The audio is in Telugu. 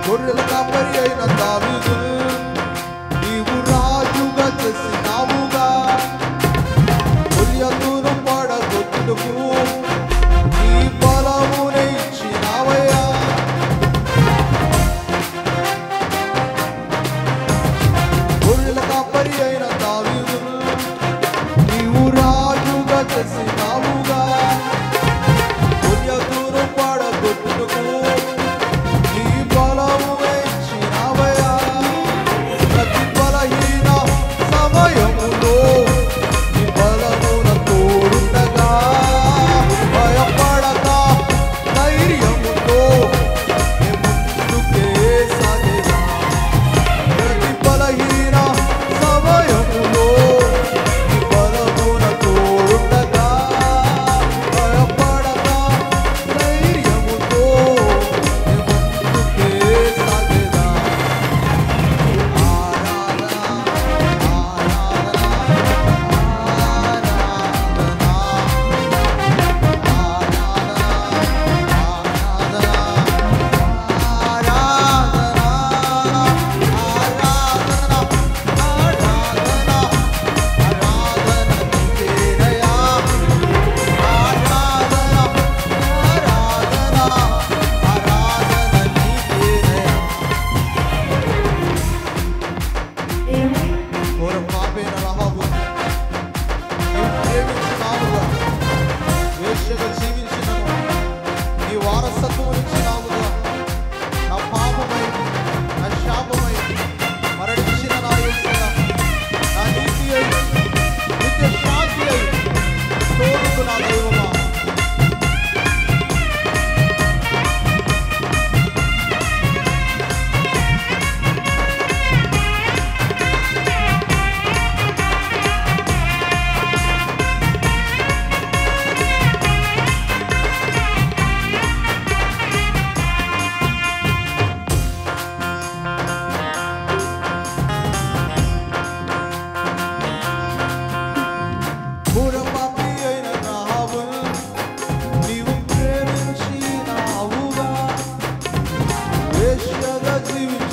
గొర్రెల కాపరి అయిన దావీదు నీవు రాజుగా చేసినావుగా గొల్యాతును పడగొట్టుటకు నీ బలమునే ఇచ్చినావయ్యా గొర్రెల కాపరి అయిన దావీదు నీవు రాజుగా చేసినావుగా గొల్యాతును పడగొట్టుటకు నీ బలమునే ఇచ్చినావయ్యా ప్రతి బలహీన సమయములో నీ బలమున తోడుండగా భయపడక ధైర్యముతో నే ముందుకే సాగేదా ప్రతి బలహీన సమయములో నీ బలమున తోడుండగా భయపడక ధైర్యముతో నే ముందుకే సాగేదా ఘోర పాపైన రహాబు నీవు ప్రేమించినావుగా వేశ్యగా జీవించినను నీ వారసత్వం ఇచ్చినావుగా నా పాపమై నా శాపమై మరణించిన నా యేసయ్యా నా నీతి అయి నిత్య శాంతి అయి తోడుకు నా దైవమా ఘోర పాపి అయిన రహాబు నీవు ప్రేమించినావుగా వేశ్యగా జీవించినను